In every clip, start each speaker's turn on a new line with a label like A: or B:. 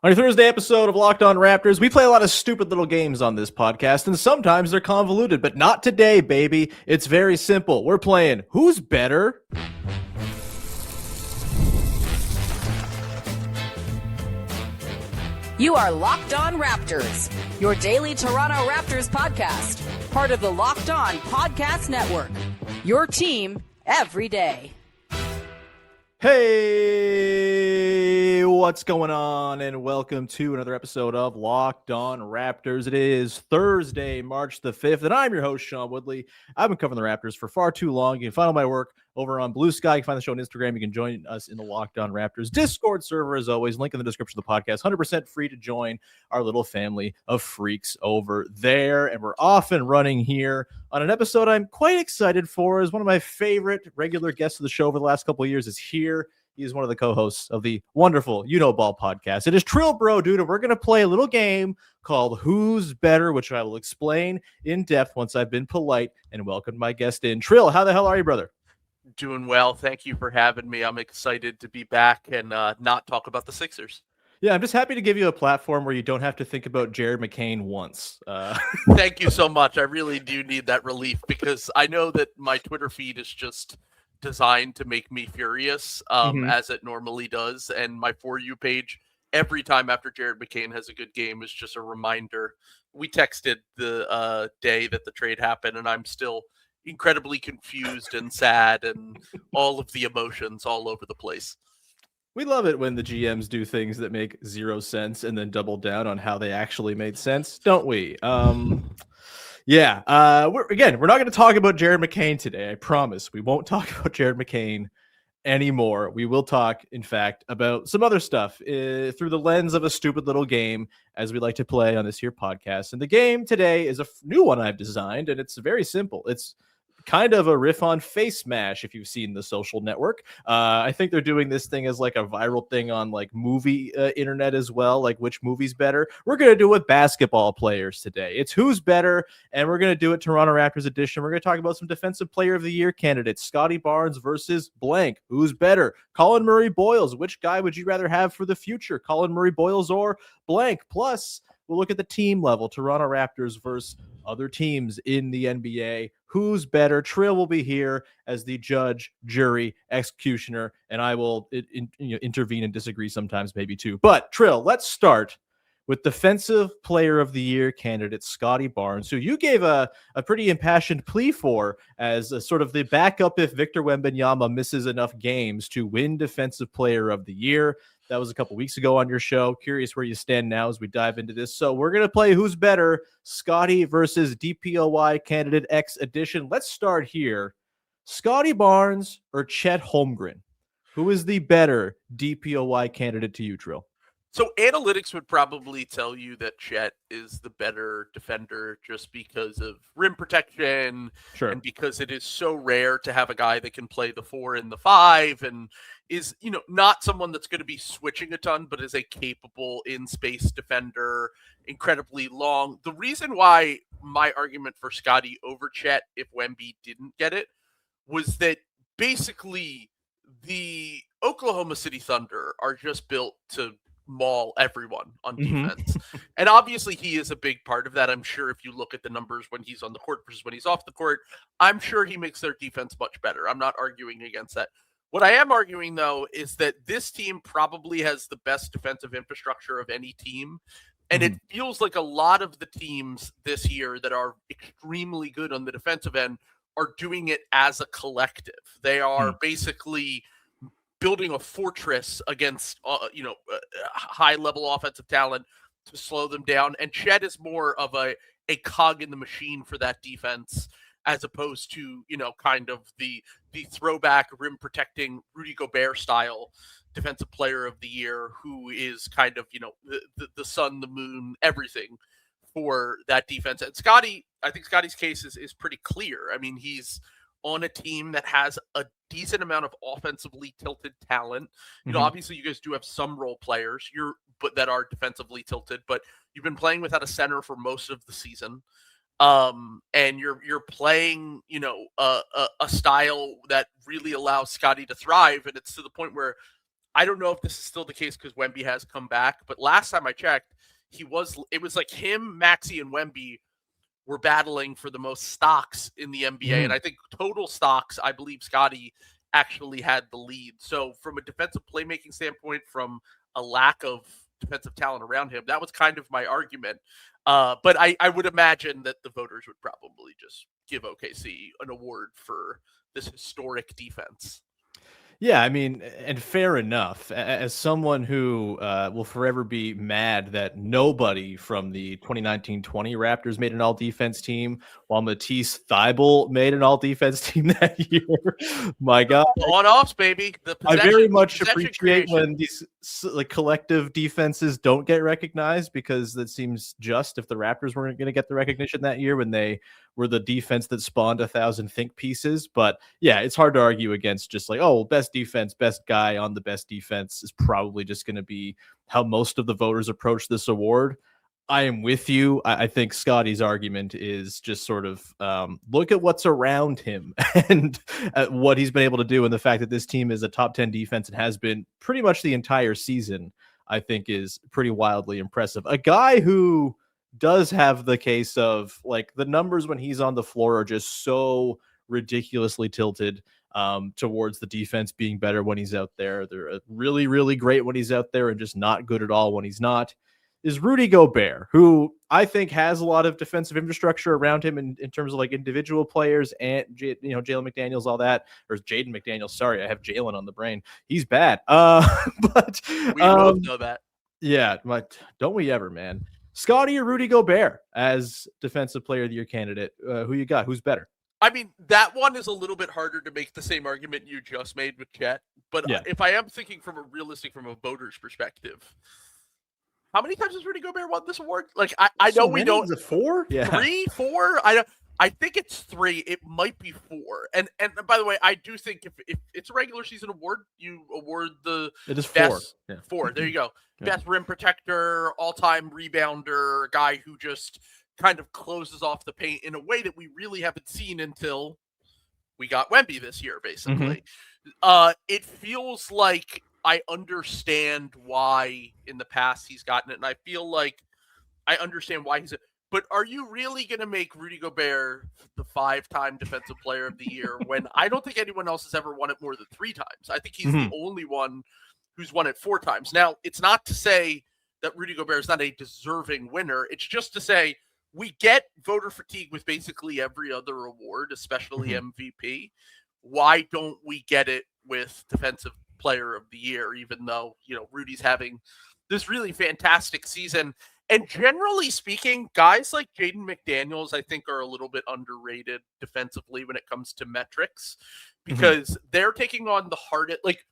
A: On your Thursday episode of Locked On Raptors, we play a lot of stupid little games on this podcast, and sometimes they're convoluted, but not today, baby. It's very simple. We're playing Who's Better?
B: You are Locked On Raptors, your daily Toronto Raptors podcast, part of the Locked On Podcast Network. Your team every day.
A: Hey, what's going on? And welcome to another episode of Locked On Raptors. It is Thursday, March the 5th, and I'm your host, Sean Woodley. I've been covering the Raptors for far too long. You can find all my work over on Blue Sky. You can find the show on Instagram. You can join us in the Locked On Raptors Discord server, as always. Link in the description of the podcast. 100% free to join our little family of freaks over there. And we're off and running here on an episode I'm quite excited for. As one of my favorite regular guests of the show over the last couple of years is here. He is one of the co-hosts of the wonderful You Know Ball podcast. It is TrillBroDude, and we're going to play a little game called Who's Better, which I will explain in depth once I've been polite and welcomed my guest in. Trill, how the hell are you, brother?
C: Doing well. Thank you for having me. I'm excited to be back and not talk about the Sixers.
A: Yeah, I'm just happy to give you a platform where you don't have to think about Jared McCain once.
C: Thank you so much. I really do need that relief because I know that my Twitter feed is just designed to make me furious, as it normally does. And my For You page, every time after Jared McCain has a good game, is just a reminder. We texted the day that the trade happened, and I'm still incredibly confused and sad and all of the emotions all over the place.
A: We love it when the GMs do things that make zero sense and then double down on how they actually made sense, don't we? We're not going to talk about Jared McCain today. I promise we won't talk about Jared McCain anymore. We will talk, in fact, about some other stuff through the lens of a stupid little game, as we like to play on this here podcast. And the game today is a new one I've designed, and it's very simple. It's kind of a riff on Face Smash, if you've seen The Social Network. I think they're doing this thing as like a viral thing on like movie internet as well, like which movie's better. We're going to do it with basketball players today. It's Who's Better, and we're going to do it Toronto Raptors edition. We're going to talk about some Defensive Player of the Year candidates. Scottie Barnes versus blank. Who's better? Collin Murray-Boyles. Which guy would you rather have for the future? Collin Murray-Boyles or blank? Plus, we'll look at the team level. Toronto Raptors versus other teams in the NBA. Who's better? Trill will be here as the judge, jury, executioner, and I will intervene and disagree sometimes, maybe too. But Trill, let's start with Defensive Player of the Year candidate Scottie Barnes, who you gave a pretty impassioned plea for as a sort of the backup if Victor Wembanyama misses enough games to win Defensive Player of the Year. That was a couple weeks ago on your show. Curious where you stand now as we dive into this. So we're going to play Who's Better, Scottie versus DPOY Candidate X edition. Let's start here. Scottie Barnes or Chet Holmgren? Who is the better DPOY candidate to you, Trill?
C: So analytics would probably tell you that Chet is the better defender just because of rim protection,
A: Sure.
C: And because it is so rare to have a guy that can play the 4 and the 5 and is, not someone that's going to be switching a ton, but is a capable in-space defender, incredibly long. The reason why my argument for Scottie over Chet, if Wemby didn't get it, was that basically the Oklahoma City Thunder are just built to maul everyone on defense. And obviously he is a big part of that. I'm sure if you look at the numbers when he's on the court versus when he's off the court, I'm sure he makes their defense much better. I'm not arguing against that. What I am arguing, though, is that this team probably has the best defensive infrastructure of any team. And it feels like a lot of the teams this year that are extremely good on the defensive end are doing it as a collective. They are basically building a fortress against, high-level offensive talent to slow them down. And Chet is more of a cog in the machine for that defense, as opposed to, kind of the throwback rim-protecting Rudy Gobert style Defensive Player of the Year, who is kind of, the sun, the moon, everything for that defense. And Scottie, I think Scottie's case is pretty clear. I mean, he's on a team that has a decent amount of offensively tilted talent. Obviously you guys do have some role players but that are defensively tilted, but you've been playing without a center for most of the season. And you're playing, a style that really allows Scottie to thrive. And it's to the point where I don't know if this is still the case because Wemby has come back, but last time I checked, it was like him, Maxey, and Wemby were battling for the most stocks in the NBA. And I think total stocks, I believe Scottie actually had the lead. So from a defensive playmaking standpoint, from a lack of defensive talent around him, that was kind of my argument. But I would imagine that the voters would probably just give OKC an award for this historic defense.
A: Yeah, I mean, and fair enough. As someone who will forever be mad that nobody from the 2019-20 Raptors made an all-defense team, while Matisse Thybulle made an all-defense team that year. My God.
C: On-offs, baby.
A: I very much appreciate when these like collective defenses don't get recognized, because that seems just. If the Raptors weren't going to get the recognition that year when they were the defense that spawned 1,000 think pieces. But yeah, it's hard to argue against just like, oh, best defense, best guy on the best defense is probably just going to be how most of the voters approach this award. I am with you. I think Scottie's argument is just sort of look at what's around him and what he's been able to do. And the fact that this team is a top 10 defense and has been pretty much the entire season, I think is pretty wildly impressive. A guy who does have the case of like the numbers when he's on the floor are just so ridiculously tilted towards the defense being better when he's out there. They're really, really great when he's out there and just not good at all when he's not. Is Rudy Gobert, who I think has a lot of defensive infrastructure around him in terms of like individual players and, Jalen McDaniels, all that, or Jaden McDaniels. Sorry, I have Jalen on the brain. He's bad. But
C: we both know that.
A: Yeah, but don't we ever, man? Scottie or Rudy Gobert as defensive player of the year candidate? Who you got? Who's better?
C: I mean, that one is a little bit harder to make the same argument you just made with Chet. But
A: yeah,
C: if I am thinking from a voter's perspective, how many times has Rudy Gobert won this award? Like, I know we don't.
A: Is it 4? Yeah.
C: 3, 4? I think it's 3. It might be 4. And by the way, I do think if it's a regular season award, you award the
A: it is
C: best
A: 4. Yeah.
C: 4. There you go.
A: Yeah.
C: Best rim protector, all-time rebounder, guy who just kind of closes off the paint in a way that we really haven't seen until we got Wemby this year, basically. It feels like I understand why in the past he's gotten it, and I feel like I understand why but are you really going to make Rudy Gobert the 5-time defensive player of the year when I don't think anyone else has ever won it more than 3 times? I think he's the only one who's won it 4 times. Now, it's not to say that Rudy Gobert is not a deserving winner. It's just to say we get voter fatigue with basically every other award, especially MVP. Why don't we get it with defensive player of the year, even though, Rudy's having this really fantastic season? And generally speaking, guys like Jaden McDaniels, I think, are a little bit underrated defensively when it comes to metrics, because they're taking on the hardest, like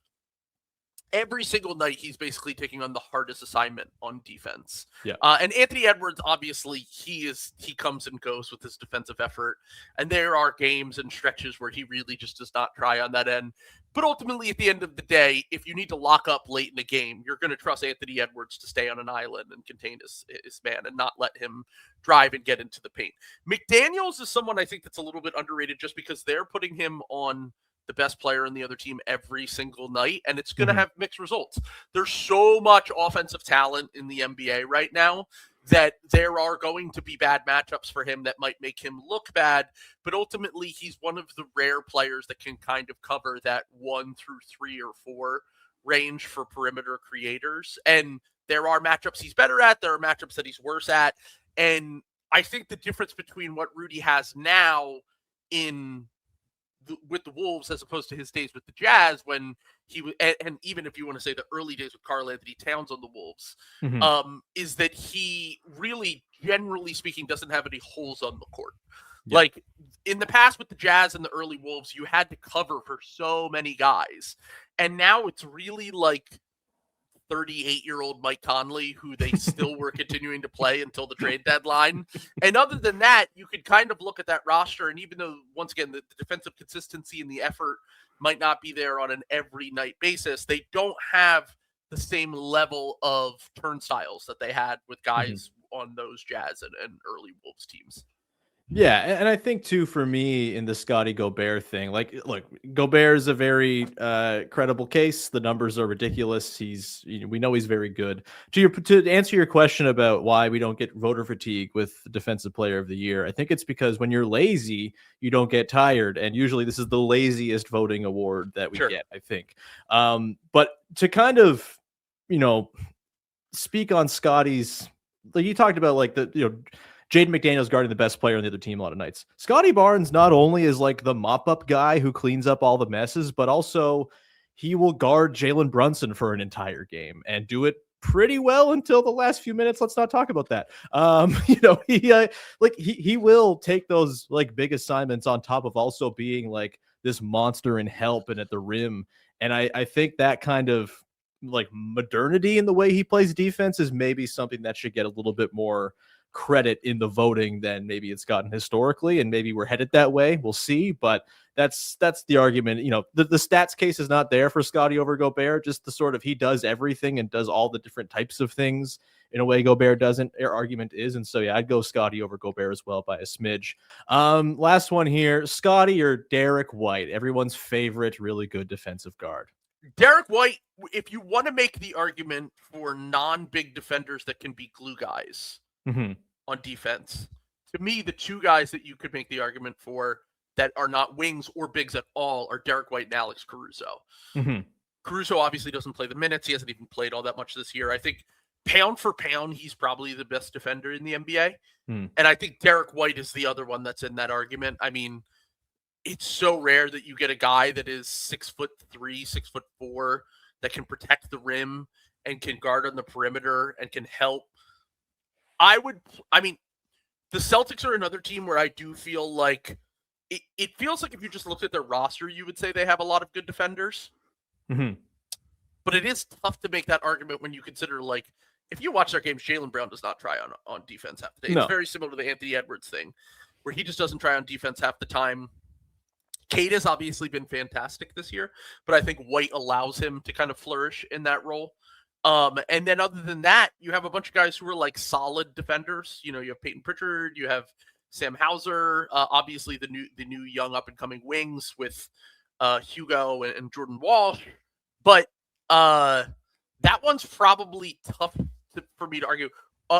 C: every single night, he's basically taking on the hardest assignment on defense.
A: Yeah.
C: And Anthony Edwards, obviously, he comes and goes with his defensive effort. And there are games and stretches where he really just does not try on that end. But ultimately, at the end of the day, if you need to lock up late in the game, you're going to trust Anthony Edwards to stay on an island and contain his man and not let him drive and get into the paint. McDaniels is someone I think that's a little bit underrated just because they're putting him on the best player in the other team every single night, and it's going to have mixed results. There's so much offensive talent in the NBA right now that there are going to be bad matchups for him that might make him look bad, but ultimately he's one of the rare players that can kind of cover that 1 through 3 or 4 range for perimeter creators. And there are matchups he's better at, there are matchups that he's worse at, and I think the difference between what Rudy has now with the Wolves as opposed to his days with the Jazz when he was, and even if you want to say the early days with Karl Anthony Towns on the Wolves, is that he really, generally speaking, doesn't have any holes on the court. Yeah. Like in the past with the Jazz and the early Wolves, you had to cover for so many guys. And now it's really like 38-year-old Mike Conley, who they still were continuing to play until the trade deadline. And other than that, you could kind of look at that roster, and even though, once again, the defensive consistency and the effort might not be there on an every night basis, they don't have the same level of turnstiles that they had with guys on those Jazz and early Wolves teams.
A: Yeah, and I think too, for me, in the Scottie Gobert thing, like, look, Gobert is a very credible case. The numbers are ridiculous. We know he's very good. To answer your question about why we don't get voter fatigue with Defensive Player of the Year, I think it's because when you're lazy, you don't get tired, and usually this is the laziest voting award that we get, I think. But to kind of, speak on Scottie's, like you talked about, like Jaden McDaniels guarding the best player on the other team a lot of nights. Scottie Barnes not only is like the mop-up guy who cleans up all the messes, but also he will guard Jalen Brunson for an entire game and do it pretty well until the last few minutes. Let's not talk about that. He will take those like big assignments on top of also being like this monster in help and at the rim. And I think that kind of like modernity in the way he plays defense is maybe something that should get a little bit more credit in the voting than maybe it's gotten historically, and maybe we're headed that way. We'll see, but that's the argument. The stats case is not there for Scottie over Gobert, just the sort of he does everything and does all the different types of things in a way Gobert doesn't. Their argument is, and so yeah, I'd go Scottie over Gobert as well by a smidge. Last one here, Scottie or Derik White, everyone's favorite really good defensive guard.
C: Derrick White, if you want to make the argument for non-big defenders that can be glue guys on defense, to me, the two guys that you could make the argument for that are not wings or bigs at all are Derrick White and Alex Caruso. Caruso obviously doesn't play the minutes. He hasn't even played all that much this year. I think pound for pound, he's probably the best defender in the NBA. And I think Derrick White is the other one that's in that argument. I mean, it's so rare that you get a guy that is 6'3", 6'4", that can protect the rim and can guard on the perimeter and can help. The Celtics are another team where I do feel like it feels like if you just looked at their roster, you would say they have a lot of good defenders. But it is tough to make that argument when you consider, like, if you watch their games, Jaylen Brown does not try on defense half the day. No. It's very similar to the Anthony Edwards thing, where he just doesn't try on defense half the time. Cade has obviously been fantastic this year, but I think White allows him to kind of flourish in that role. And then other than that, you have a bunch of guys who are like solid defenders. You have Peyton Pritchard, you have Sam Hauser, obviously the new young up and coming wings with Hugo and Jordan Walsh. But that one's probably tough for me to argue.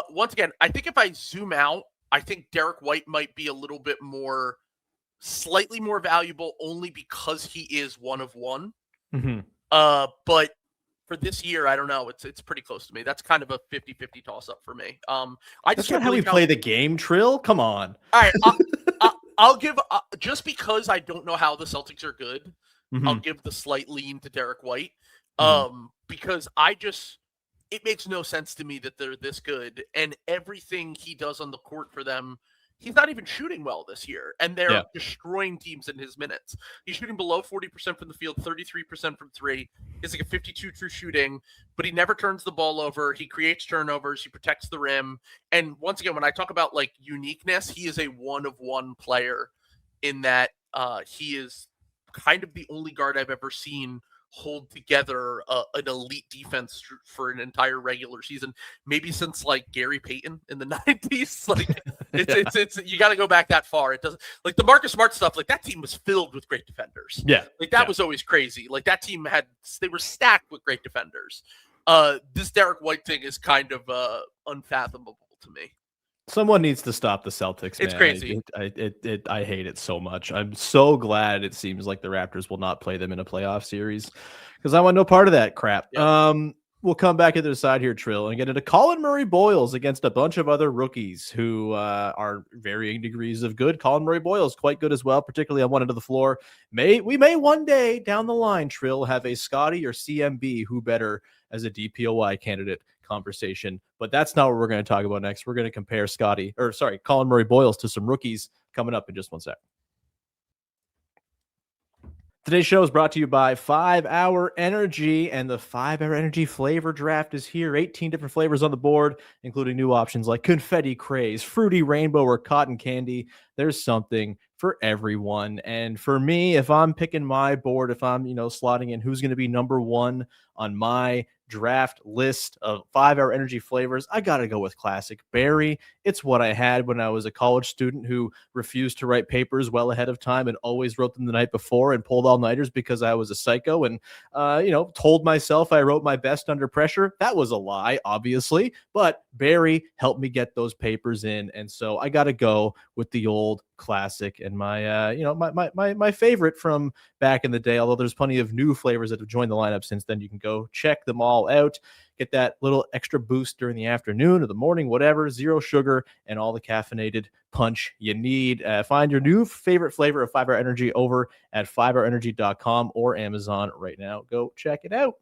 C: Once again, I think if I zoom out, I think Derrick White might be a little bit slightly more valuable only because he is one of one. But for this year, I don't know. It's pretty close to me. That's kind of a 50-50 toss-up for me.
A: That's not how we play the game, Trill. Come on.
C: All right. I'll give, just because I don't know how the Celtics are good, I'll give the slight lean to Derrick White. Because it makes no sense to me that they're this good. And everything he does on the court for them, he's not even shooting well this year, and they're destroying teams in his minutes. He's shooting below 40% from the field, 33% from three. He's like a 52 true shooting, but he never turns the ball over. He creates turnovers. He protects the rim. And once again, when I talk about like uniqueness, he is a one-of-one player in that he is kind of the only guard I've ever seen hold together an elite defense for an entire regular season, maybe since like Gary Payton in the 90s. Like it's you got to go back that far. It doesn't, like the Marcus Smart stuff, like that team was filled with great defenders. Like that was always crazy. Like that team they were stacked with great defenders. This Derrick White thing is kind of unfathomable to me.
A: Someone needs to stop the Celtics, man.
C: It's crazy.
A: I hate it so much. I'm so glad it seems like the Raptors will not play them in a playoff series because I want no part of that crap. We'll come back to the side here, Trill, and get into Collin Murray-Boyles against a bunch of other rookies who are varying degrees of good. Collin Murray-Boyles quite good as well, particularly on one end of the floor. We may one day down the line, Trill, have a Scottie or CMB who better as a DPOY candidate conversation, but that's not what we're going to talk about next. We're going to compare Collin Murray-Boyles to some rookies coming up in just 1 sec. Today's show is brought to you by 5 Hour Energy, and the 5 Hour Energy flavor draft is here. 18 different flavors on the board, including new options like confetti craze, fruity rainbow, or cotton candy. There's something for everyone. And for me, if I'm picking my board, if I'm, slotting in who's going to be number one on my draft list of 5-hour energy flavors, I got to go with classic berry. It's what I had when I was a college student who refused to write papers well ahead of time and always wrote them the night before and pulled all-nighters because I was a psycho and, told myself I wrote my best under pressure. That was a lie, obviously, but berry helped me get those papers in. And so I got to go with the old classic and my favorite from back in the day, although there's plenty of new flavors that have joined the lineup since then. You can go check them all out. Get that little extra boost during the afternoon or the morning, whatever, 0 sugar and all the caffeinated punch you need. Find your new favorite flavor of 5-Hour Energy over at 5hourenergy.com or Amazon right now. Go check it out.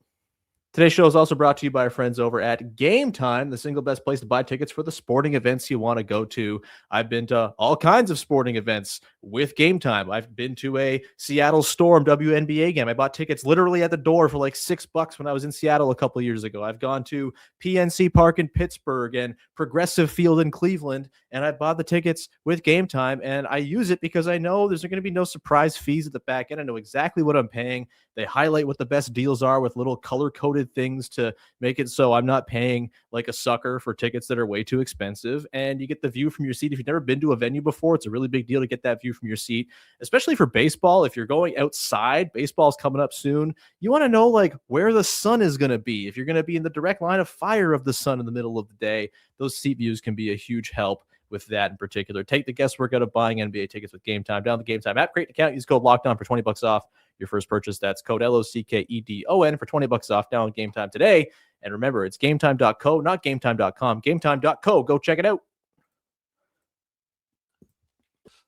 A: Today's show is also brought to you by our friends over at Game Time, the single best place to buy tickets for the sporting events you want to go to. I've been to all kinds of sporting events with Game Time. I've been to a Seattle Storm WNBA game. I bought tickets literally at the door for like $6 when I was in Seattle a couple of years ago. I've gone to PNC Park in Pittsburgh and Progressive Field in Cleveland, and I bought the tickets with Game Time, and I use it because I know there's going to be no surprise fees at the back end. I know exactly what I'm paying. They highlight what the best deals are with little color-coded things to make it so I'm not paying like a sucker for tickets that are way too expensive. And you get the view from your seat. If you've never been to a venue before, it's a really big deal to get that view from your seat, especially for baseball. If you're going outside, baseball's coming up soon. You want to know like where the sun is going to be. If you're going to be in the direct line of fire of the sun in the middle of the day, those seat views can be a huge help with that in particular. Take the guesswork out of buying NBA tickets with Game Time. Download the Game Time app, create an account, use code LOCKEDON for $20 off your first purchase. That's code LOCKEDON for $20 off. Download Game Time today. And remember, it's gametime.co, not gametime.com. Gametime.co. Go check it out.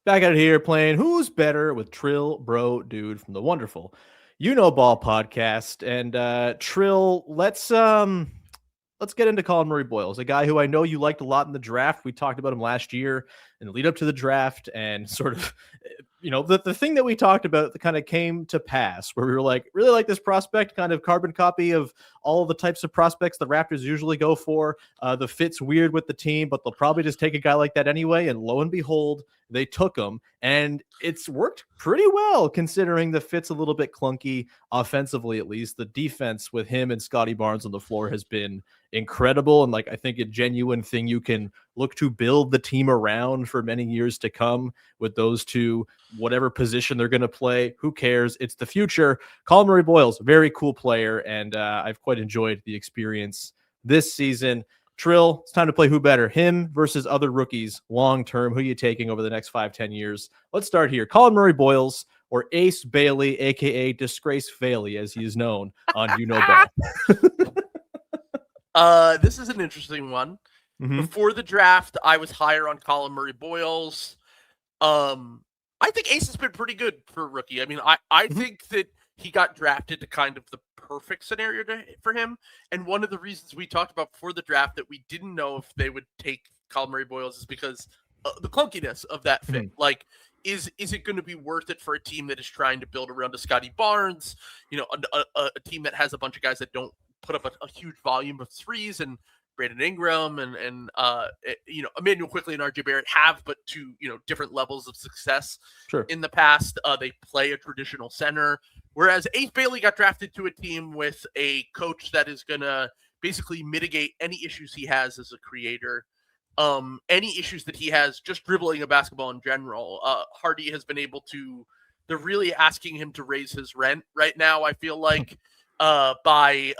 A: Back at it here playing Who's Better with TrillBroDude from the wonderful You Know Ball podcast. And Trill, let's get into Collin Murray-Boyles, a guy who I know you liked a lot in the draft. We talked about him last year in the lead up to the draft, and sort of, the thing that we talked about that kind of came to pass, where we were like, really like this prospect, kind of carbon copy of all of the types of prospects the Raptors usually go for. The fit's weird with the team, but they'll probably just take a guy like that anyway. And lo and behold, they took him, and it's worked pretty well considering the fit's a little bit clunky offensively, at least. The defense with him and Scottie Barnes on the floor has been incredible, and I think a genuine thing you can look to build the team around for many years to come with those two. Whatever position they're going to play, who cares? It's the future. Collin Murray-Boyles, very cool player, and I've quite enjoyed the experience this season. Trill, it's time to play Who Better, him versus other rookies long-term. Who are you taking over the next 5-10 years? Let's start here. Collin Murray-Boyles or Ace Bailey, a.k.a. Disgrace Bailey, as he is known on You Know Ball.
C: This is an interesting one.
A: Mm-hmm.
C: Before the draft, I was higher on Collin Murray-Boyles. I think Ace has been pretty good for a rookie. I mean, I think that he got drafted to kind of the perfect scenario for him. And one of the reasons we talked about before the draft that we didn't know if they would take Collin Murray-Boyles is because the clunkiness of that fit.
A: Mm-hmm.
C: Like, is it going to be worth it for a team that is trying to build around a Scottie Barnes, a team that has a bunch of guys that don't put up a huge volume of threes, and Brandon Ingram and Emmanuel Quickley and RJ Barrett have, but to different levels of success.
A: Sure.
C: In the past. They play a traditional center, whereas Ace Bailey got drafted to a team with a coach that is going to basically mitigate any issues he has as a creator, any issues that he has just dribbling a basketball in general. Hardy has been able to. They're really asking him to raise his rent right now, I feel like, by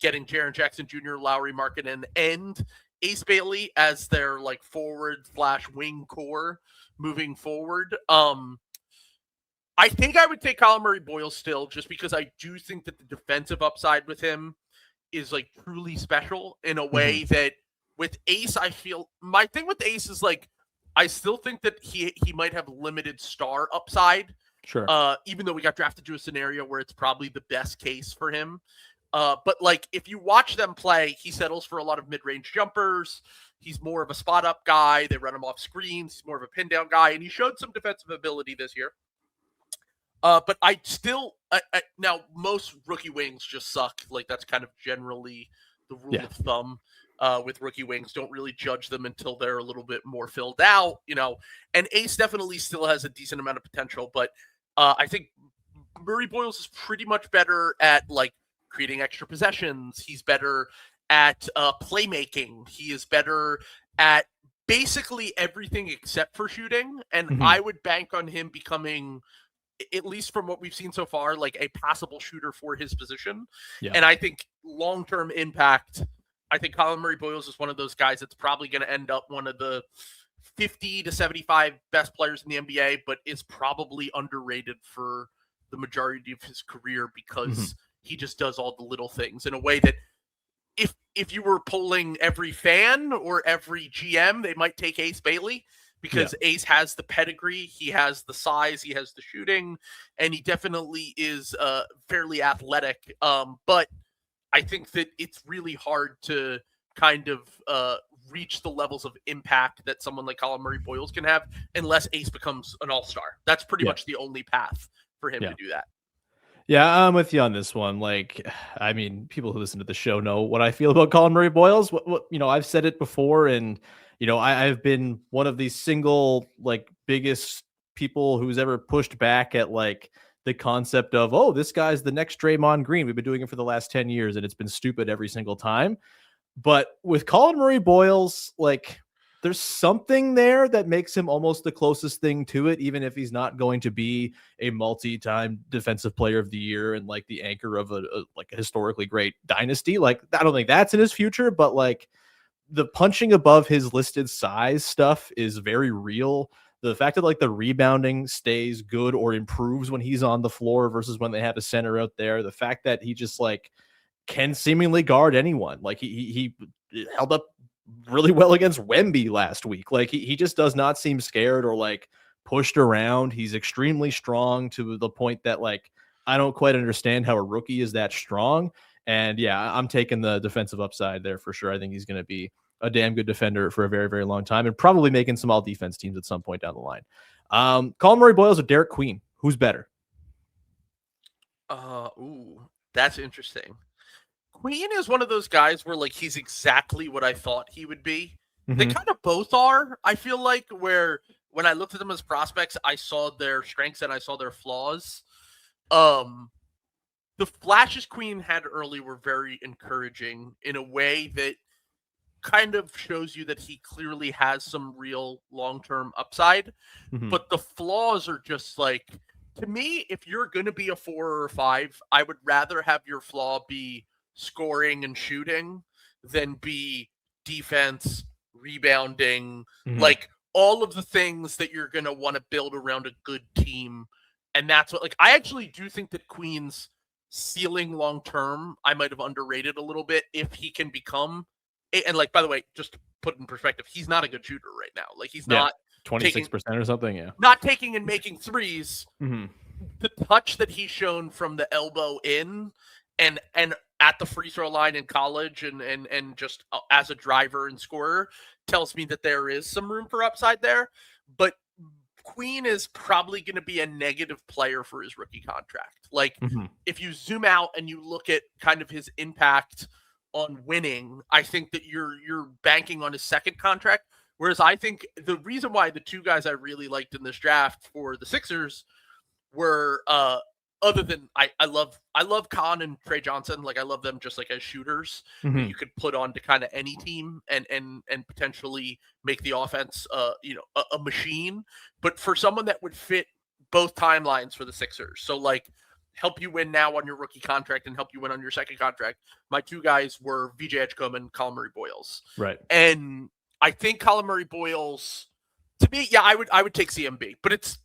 C: getting Jaren Jackson Jr., Lowry Markkanen, and Ace Bailey as their forward/wing core moving forward. I think I would take Collin Murray-Boyles still, just because I do think that the defensive upside with him is truly special in a way that with Ace, I feel my thing with Ace is I still think that he might have limited star upside.
A: Sure.
C: Even though we got drafted to a scenario where it's probably the best case for him. But if you watch them play, he settles for a lot of mid-range jumpers. He's more of a spot-up guy. They run him off screens. He's more of a pin-down guy, and he showed some defensive ability this year. But I still now most rookie wings just suck. That's kind of generally the rule of thumb with rookie wings. Don't really judge them until they're a little bit more filled out, And Ace definitely still has a decent amount of potential, but I think Murray-Boyles is pretty much better at creating extra possessions. He's better at playmaking. He is better at basically everything except for shooting. And I would bank on him becoming, at least from what we've seen so far, like a passable shooter for his position. Yeah. And I think long-term impact, I think Collin Murray-Boyles is one of those guys that's probably going to end up one of the 50 to 75 best players in the NBA, but is probably underrated for the majority of his career because he just does all the little things in a way that if you were polling every fan or every GM, they might take Ace Bailey because Ace has the pedigree, he has the size, he has the shooting, and he definitely is fairly athletic. But I think that it's really hard to kind of reach the levels of impact that someone like Collin Murray-Boyles can have unless Ace becomes an all-star. That's pretty much the only path for him to do that.
A: Yeah, I'm with you on this one. Like, I mean, people who listen to the show know what I feel about Collin Murray-Boyles. What I've said it before, and I've been one of these single like biggest people who's ever pushed back at like the concept of, oh, this guy's the next Draymond Green. We've been doing it for the last 10 years, and it's been stupid every single time. But with Collin Murray-Boyles, like, there's something there that makes him almost the closest thing to it, even if he's not going to be a multi-time defensive player of the year and like the anchor of a historically great dynasty. Like, I don't think that's in his future, but like the punching above his listed size stuff is very real. The fact that like the rebounding stays good or improves when he's on the floor versus when they have a center out there. The fact that he just like can seemingly guard anyone. Like he held up really well against Wemby last week. Like he just does not seem scared or like pushed around. He's extremely strong to the point that like I don't quite understand how a rookie is that strong. And yeah, I'm taking the defensive upside there for sure. I think he's going to be a damn good defender for a very, very long time and probably making some all defense teams at some point down the line. Collin Murray-Boyles or Derik Queen? Who's better?
C: That's interesting. Queen is one of those guys where like he's exactly what I thought he would be. They kind of both are, I feel like, where when I looked at them as prospects, I saw their strengths and I saw their flaws. The flashes Queen had early were very encouraging in a way that kind of shows you that he clearly has some real long-term upside. But the flaws are just like, to me, if you're going to be a 4 or a 5, I would rather have your flaw be scoring and shooting than be defense, rebounding, like all of the things that you're going to want to build around a good team. And that's what, like, I actually do think that Queen's ceiling long-term, I might have underrated a little bit if he can become, and like, by the way, just to put in perspective, he's not a good shooter right now. Like he's not
A: 26% or something. Yeah.
C: Not taking and making threes. The touch that he's shown from the elbow in and at the free throw line in college and just as a driver and scorer tells me that there is some room for upside there. But Queen is probably going to be a negative player for his rookie contract. Like if you zoom out and you look at kind of his impact on winning, I think that you're banking on his second contract. Whereas I think the reason why the two guys I really liked in this draft for the Sixers were other than I love Khan and Trey Johnson. Like I love them just like as shooters that you could put on to kind of any team and potentially make the offense a machine. But for someone that would fit both timelines for the Sixers, so like help you win now on your rookie contract and help you win on your second contract, my two guys were VJ Edgecombe and Collin Murray-Boyles. Right. And I think Collin Murray-Boyles, to me, yeah, I would take CMB, but it's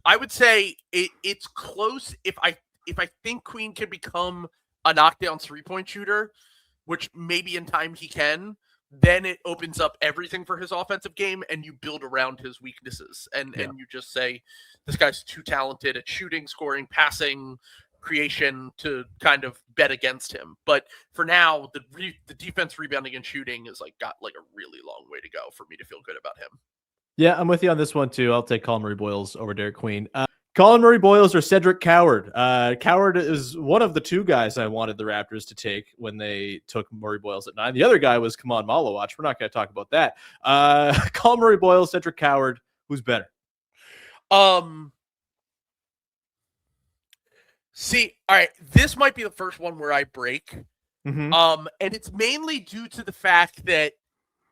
C: I would say it's close. If I think Queen can become a knockdown 3-point shooter, which maybe in time he can, then it opens up everything for his offensive game and you build around his weaknesses and you just say this guy's too talented at shooting, scoring, passing, creation to kind of bet against him. But for now, the defense, rebounding, and shooting is like got like a really long way to go for me to feel good about him.
A: Yeah, I'm with you on this one too. I'll take Collin Murray-Boyles over Derik Queen. Collin Murray-Boyles or Cedric Coward? Coward is one of the two guys I wanted the Raptors to take when they took Murray-Boyles at 9. The other guy was Kaman Malawach. We're not going to talk about that. Collin Murray-Boyles, Cedric Coward. Who's better?
C: See, all right, this might be the first one where I break.
A: Mm-hmm.
C: And it's mainly due to the fact that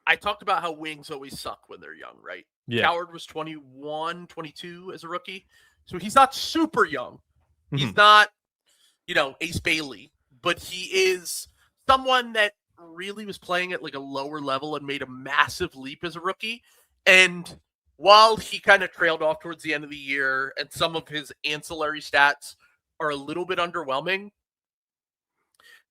C: I talked about how wings always suck when they're young, right?
A: Yeah.
C: Coward was 21, 22 as a rookie. So he's not super young. He's
A: Mhm.
C: not, Ace Bailey, but he is someone that really was playing at like a lower level and made a massive leap as a rookie. And while he kind of trailed off towards the end of the year and some of his ancillary stats are a little bit underwhelming,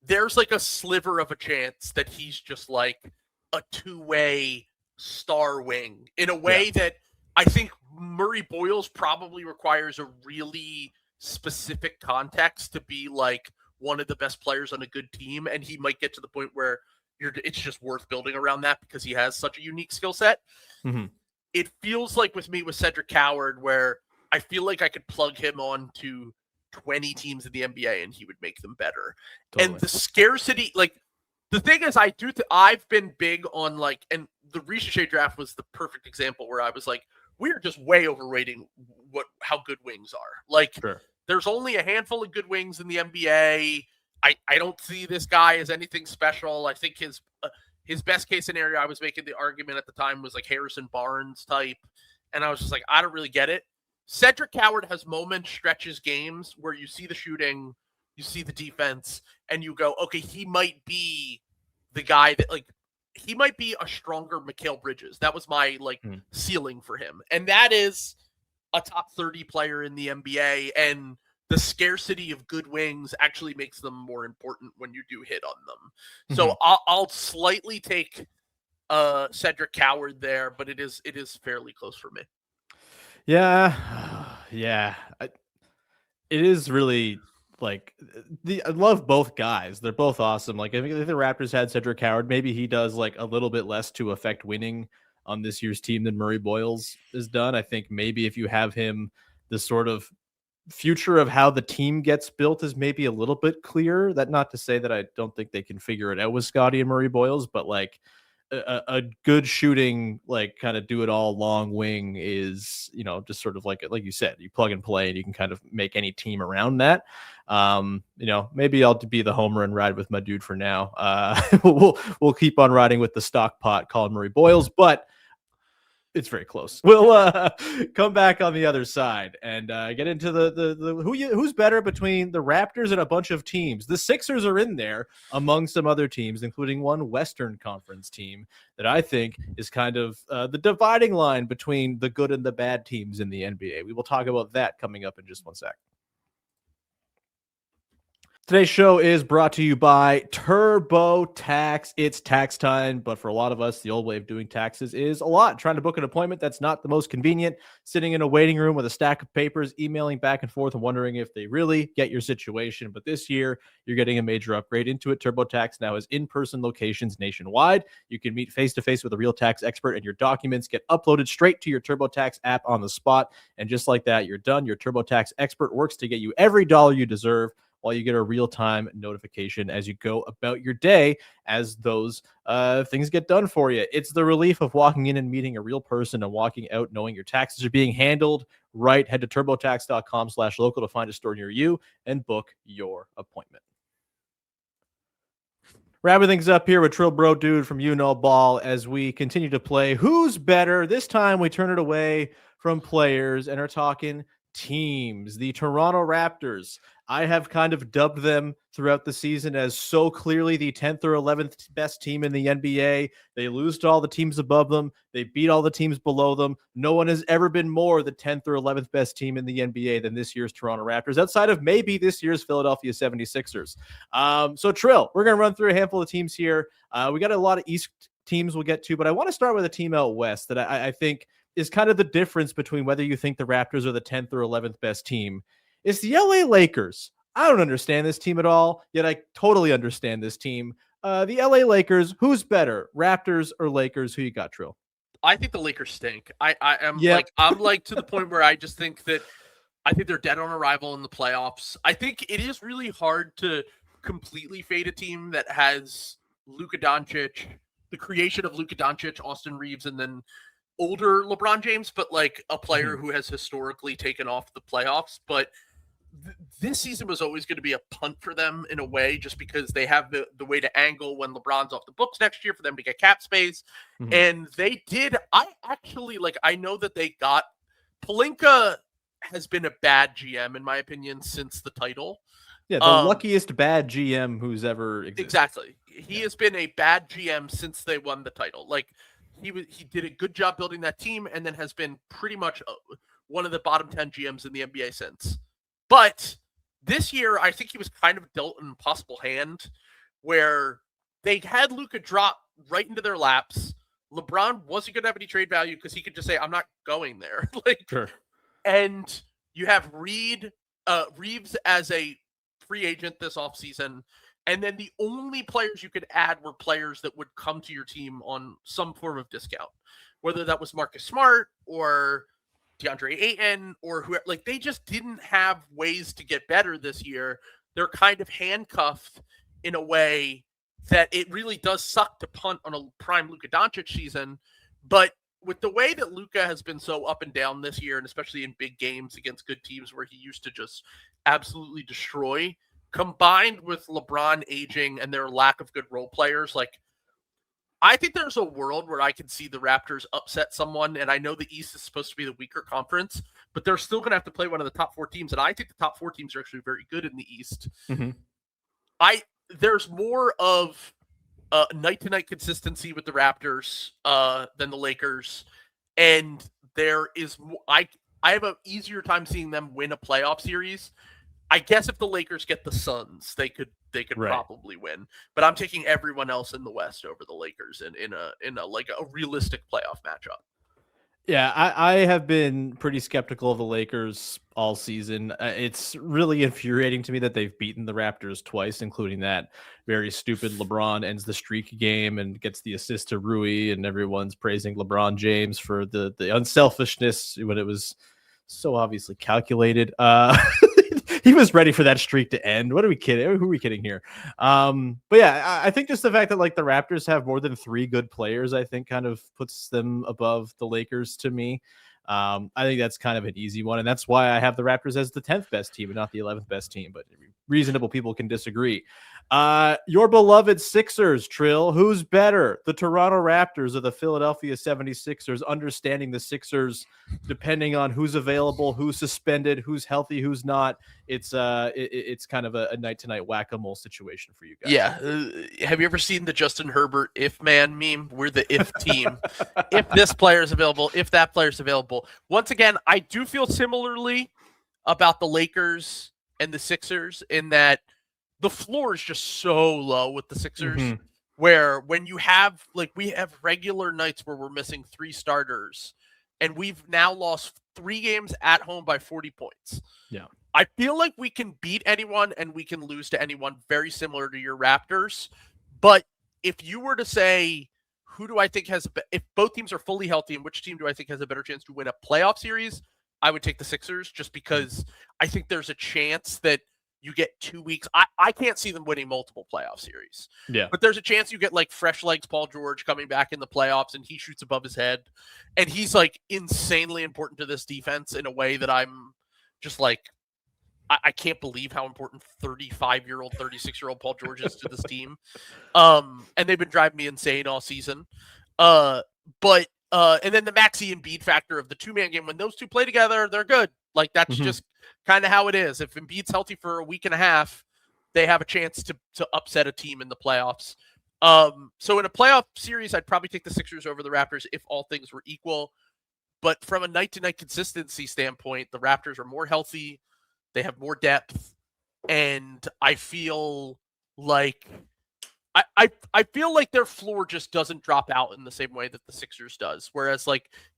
C: there's like a sliver of a chance that he's just like a two-way star wing in a way that I think Murray-Boyles probably requires a really specific context to be like one of the best players on a good team. And he might get to the point where it's just worth building around that because he has such a unique skill set.
A: Mm-hmm.
C: It feels like with me with Cedric Coward, where I feel like I could plug him on to 20 teams in the NBA and he would make them better. Totally. And the scarcity, like the thing is, I've been big on like, and the Ricochet draft was the perfect example where I was like, we're just way overrating how good wings are. Like, There's only a handful of good wings in the NBA. I don't see this guy as anything special. I think his best case scenario, I was making the argument at the time, was like Harrison Barnes type. And I was just like, I don't really get it. Cedric Coward has moments, stretches, games where you see the shooting, you see the defense, and you go, okay, he might be the guy that, like, he might be a stronger Mikal Bridges. That was my, ceiling for him. And that is a top 30 player in the NBA, and the scarcity of good wings actually makes them more important when you do hit on them. Mm-hmm. So I'll slightly take Cedric Coward there, but it is fairly close for me.
A: Yeah. It is really like I love both guys. They're both awesome. Like I think if the Raptors had Cedric Coward, maybe he does like a little bit less to affect winning on this year's team than Murray-Boyles has done. I think maybe if you have him, the sort of future of how the team gets built is maybe a little bit clearer. That not to say that I don't think they can figure it out with Scottie and Murray-Boyles, but like a good shooting, like kind of do it all long wing is, just sort of like you said, you plug and play and you can kind of make any team around that. Maybe I'll be the homer and ride with my dude for now. We'll keep on riding with the stock pot, Collin Murray-Boyles, but it's very close. We'll come back on the other side and get into the who's better between the Raptors and a bunch of teams. The Sixers are in there among some other teams, including one Western Conference team that I think is kind of the dividing line between the good and the bad teams in the NBA. We will talk about that coming up in just one sec. Today's show is brought to you by TurboTax. It's tax time, but for a lot of us, the old way of doing taxes is a lot. Trying to book an appointment that's not the most convenient, sitting in a waiting room with a stack of papers, emailing back and forth and wondering if they really get your situation. But this year, you're getting a major upgrade. Intuit TurboTax now has in-person locations nationwide. You can meet face-to-face with a real tax expert, and your documents get uploaded straight to your TurboTax app on the spot. And just like that, you're done. Your TurboTax expert works to get you every dollar you deserve, while you get a real-time notification as you go about your day as those things get done for you. It's the relief of walking in and meeting a real person and walking out knowing your taxes are being handled right. Head to turbotax.com/local to find a store near you and book your appointment. Wrapping things up here with TrillBroDude from You Know Ball as we continue to play Who's Better. This time we turn it away from players and are talking teams. The Toronto Raptors, I have kind of dubbed them throughout the season as so clearly the 10th or 11th best team in the NBA. They lose to all the teams above them. They beat all the teams below them. No one has ever been more the 10th or 11th best team in the NBA than this year's Toronto Raptors, outside of maybe this year's Philadelphia 76ers. So Trill, we're going to run through a handful of teams here. We got a lot of East teams we'll get to, but I want to start with a team out West that I think is kind of the difference between whether you think the Raptors are the 10th or 11th best team. It's the LA Lakers. I don't understand this team at all, yet I totally understand this team. The LA Lakers, who's better, Raptors or Lakers? Who you got, Trill?
C: I think the Lakers stink. I'm like to the point where I just think that I think they're dead on arrival in the playoffs. I think it is really hard to completely fade a team that has Luka Doncic, the creation of Luka Doncic, Austin Reeves, and then older LeBron James, but like a player who has historically taken off the playoffs. But this season was always going to be a punt for them in a way, just because they have the way to angle when LeBron's off the books next year for them to get cap space.
A: Mhm.
C: And they did. I actually I know that they got Pelinka has been a bad GM in my opinion since the title.
A: Yeah, the luckiest bad GM who's ever existed.
C: Exactly. He has been a bad GM since they won the title. Like he did a good job building that team, and then has been pretty much one of the bottom 10 GMs in the NBA since. But this year, I think he was kind of dealt an impossible hand, where they had Luka drop right into their laps. LeBron wasn't going to have any trade value because he could just say, "I'm not going there."
A: Sure.
C: And you have Reeves as a free agent this offseason. And then the only players you could add were players that would come to your team on some form of discount, whether that was Marcus Smart or DeAndre Ayton or whoever. Like, they just didn't have ways to get better this year. They're kind of handcuffed in a way that it really does suck to punt on a prime Luka Doncic season. But with the way that Luka has been so up and down this year, and especially in big games against good teams where he used to just absolutely destroy, combined with LeBron aging and their lack of good role players, I think there's a world where I can see the Raptors upset someone. And I know the East is supposed to be the weaker conference, but they're still going to have to play one of the top 4 teams. And I think the top 4 teams are actually very good in the East.
A: Mm-hmm.
C: There's more of night-to-night consistency with the Raptors than the Lakers. And there is I have an easier time seeing them win a playoff series. I guess if the Lakers get the Suns, they could
A: Right.
C: probably win. But I'm taking everyone else in the West over the Lakers in a realistic playoff matchup.
A: Yeah, I have been pretty skeptical of the Lakers all season. It's really infuriating to me that they've beaten the Raptors twice, including that very stupid LeBron ends the streak game and gets the assist to Rui, and everyone's praising LeBron James for the unselfishness when it was so obviously calculated. He was ready for that streak to end. What are we kidding? Who are we kidding here? But yeah, I think just the fact that the Raptors have more than 3 good players, I think kind of puts them above the Lakers to me. I think that's kind of an easy one. And that's why I have the Raptors as the 10th best team and not the 11th best team, but reasonable people can disagree. Your beloved Sixers, Trill, who's better, the Toronto Raptors or the Philadelphia 76ers? Understanding the Sixers, depending on who's available, who's suspended, who's healthy, who's not. It's kind of a night-to-night whack-a-mole situation for you guys.
C: Yeah. Have you ever seen the Justin Herbert if man meme? We're the if team. If this player is available, if that player is available. Once again, I do feel similarly about the Lakers and the Sixers in that the floor is just so low with the Sixers, where when you have, we have regular nights where we're missing 3 starters, and we've now lost 3 games at home by 40 points.
A: Yeah.
C: I feel like we can beat anyone and we can lose to anyone, very similar to your Raptors. But if you were to say, who do I think if both teams are fully healthy, and which team do I think has a better chance to win a playoff series, I would take the Sixers, just because I think there's a chance that you get 2 weeks. I can't see them winning multiple playoff series.
A: Yeah.
C: But there's a chance you get fresh legs Paul George coming back in the playoffs and he shoots above his head. And he's insanely important to this defense in a way that I'm just I can't believe how important 35-year-old, 36-year-old Paul George is to this team. And they've been driving me insane all season. And then the Maxey and Embiid factor of the 2-man game, when those two play together, they're good. That's just kind of how it is. If Embiid's healthy for a week and a half, they have a chance to upset a team in the playoffs. So in a playoff series, I'd probably take the Sixers over the Raptors if all things were equal. But from a night-to-night consistency standpoint, the Raptors are more healthy. They have more depth. And I feel like I feel like their floor just doesn't drop out in the same way that the Sixers does. Whereas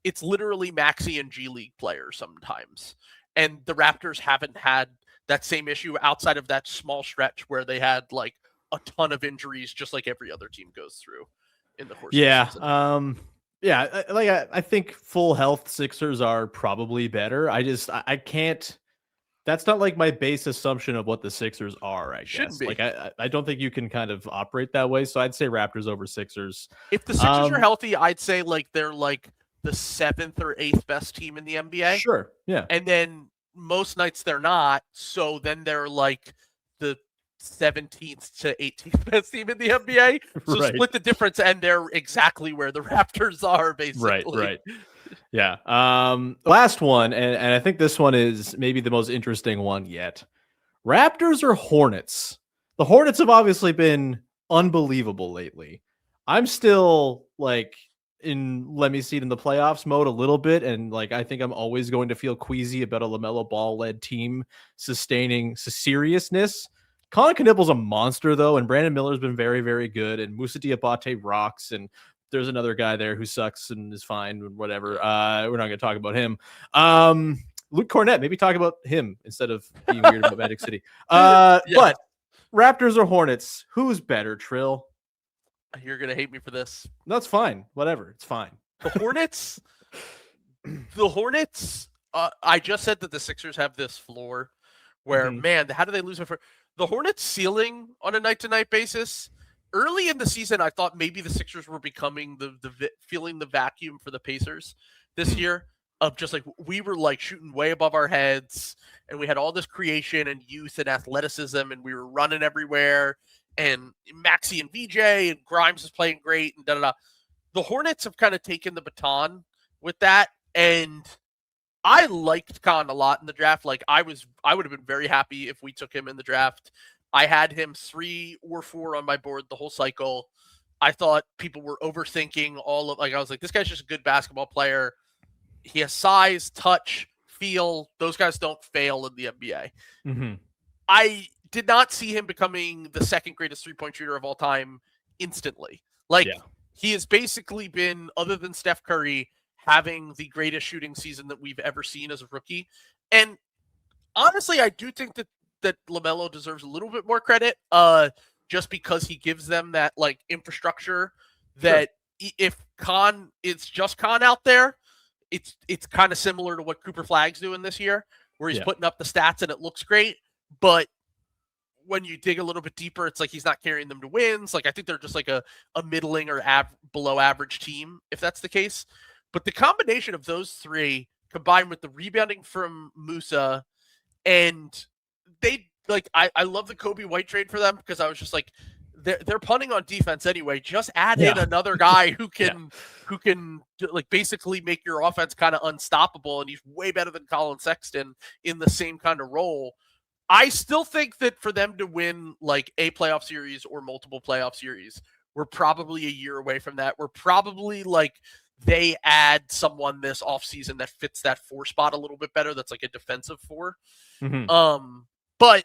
C: it's literally Maxey and G League players sometimes. And the Raptors haven't had that same issue outside of that small stretch where they had a ton of injuries, just like every other team goes through in the course of the season.
A: I think full health Sixers are probably better. I can't. That's not my base assumption of what the Sixers are, I guess.
C: Be.
A: I don't think you can kind of operate that way. So I'd say Raptors over Sixers.
C: If the Sixers are healthy, I'd say they're the 7th or 8th best team in the NBA.
A: Sure. Yeah.
C: And then most nights they're not. So then they're like the 17th to 18th best team in the NBA. So
A: Right.
C: split the difference, and they're exactly where the Raptors are, basically.
A: Right. Yeah. Last one, and I think this one is maybe the most interesting one yet. Raptors or Hornets? The Hornets have obviously been unbelievable lately. I'm still like in let me see it in the playoffs mode a little bit, and like I think I'm always going to feel queasy about a LaMelo Ball led team sustaining seriousness. Colin Knipple's a monster though, and Brandon Miller's been very, very good, and Moussa Diabate rocks, and there's another guy there who sucks and is fine and whatever. We're not going to talk about him. Luke Cornett, maybe talk about him instead of being weird about Magic City. But Raptors or Hornets, who's better, Trill?
C: You're going to hate me for this.
A: That's fine. Whatever. It's fine.
C: The Hornets, I just said that the Sixers have this floor where, man, how do they lose it for the Hornets ceiling on a night-to-night basis? Early in the season, I thought maybe the Sixers were becoming feeling the vacuum for the Pacers this year. Of just like we were like shooting way above our heads, and we had all this creation and youth and athleticism, and we were running everywhere. And Maxey and VJ and Grimes is playing great, and da. The Hornets have kind of taken the baton with that, and I liked Khan a lot in the draft. Like I would have been very happy if we took him in the draft. I had him 3 or 4 on my board the whole cycle. I thought people were overthinking I was like, this guy's just a good basketball player. He has size, touch, feel. Those guys don't fail in the NBA. I did not see him becoming the second greatest three-point shooter of all time instantly. He has basically been, other than Steph Curry, having the greatest shooting season that we've ever seen as a rookie. And honestly, I do think that LaMelo deserves a little bit more credit, just because he gives them that like infrastructure that if it's just Khan out there, it's kind of similar to what Cooper Flagg's doing this year, where he's putting up the stats and it looks great. But when you dig a little bit deeper, it's like he's not carrying them to wins. Like I think they're just like a middling or below average team, if that's the case. But the combination of those three combined with the rebounding from Moussa, and they like I love the Kobe White trade for them, because I was just like, they're punting on defense anyway. Just add in another guy who can like basically make your offense kind of unstoppable, and he's way better than Colin Sexton in the same kind of role. I still think that for them to win like a playoff series or multiple playoff series, we're probably a year away from that. We're probably like they add someone this offseason that fits that 4 spot a little bit better. That's like a defensive 4. But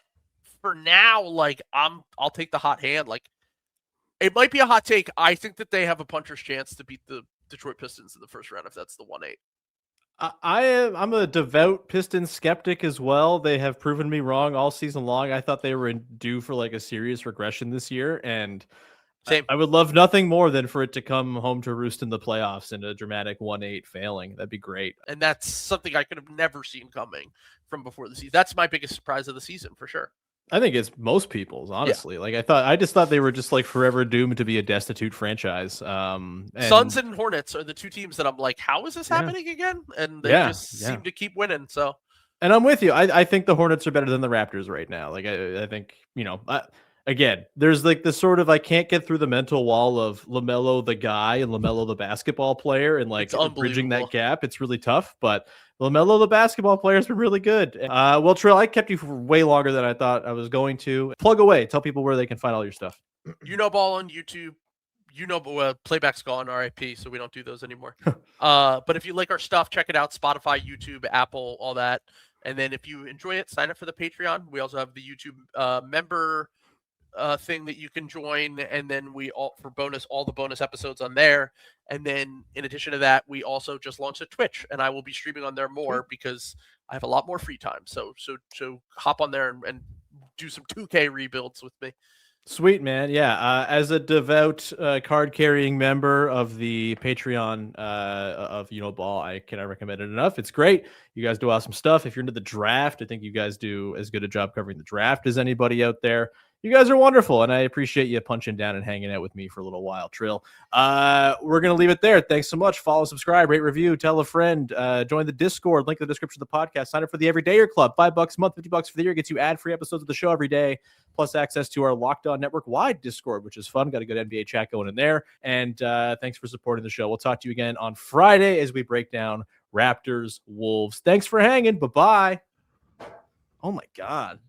C: for now, like I'll take the hot hand. Like it might be a hot take. I think that they have a puncher's chance to beat the Detroit Pistons in the first round if that's the 1-8.
A: I'm a devout Pistons skeptic as well. They have proven me wrong all season long. I thought they were due for like a serious regression this year, and I would love nothing more than for it to come home to roost in the playoffs in a dramatic 1-8 failing. That'd be great.
C: And that's something I could have never seen coming from before the season. That's my biggest surprise of the season for sure.
A: I think it's most people's, honestly. Like I just thought they were just like forever doomed to be a destitute franchise.
C: Suns and Hornets are the 2 teams that I'm like, how is this happening again? And they just seem to keep winning. So,
A: and I'm with you. I think the Hornets are better than the Raptors right now. Like I think, again, there's like this sort of I can't get through the mental wall of LaMelo the guy and LaMelo the basketball player, and like bridging that gap. It's really tough, but LaMelo the basketball player has been really good. Well, Trill, I kept you for way longer than I thought I was going to. Plug away. Tell people where they can find all your stuff.
C: Ball on YouTube. Playback's gone, RIP, so we don't do those anymore. But if you like our stuff, check it out. Spotify, YouTube, Apple, all that. And then if you enjoy it, sign up for the Patreon. We also have the YouTube member thing that you can join, and then all the bonus episodes on there. And then in addition to that, we also just launched a Twitch, and I will be streaming on there more because I have a lot more free time. So hop on there and do some 2K rebuilds with me.
A: Sweet, man. Yeah. As a devout card carrying member of the Patreon of Ball, I cannot recommend it enough. It's great. You guys do awesome stuff. If you're into the draft, I think you guys do as good a job covering the draft as anybody out there. You guys are wonderful, and I appreciate you punching down and hanging out with me for a little while, Trill. We're going to leave it there. Thanks so much. Follow, subscribe, rate, review, tell a friend, join the Discord, link in the description of the podcast, sign up for the Everydayer Club, $5 a month, $50 for the year, gets you ad-free episodes of the show every day, plus access to our Locked On Network-wide Discord, which is fun. Got a good NBA chat going in there, and thanks for supporting the show. We'll talk to you again on Friday as we break down Raptors, Wolves. Thanks for hanging. Bye-bye. Oh, my God.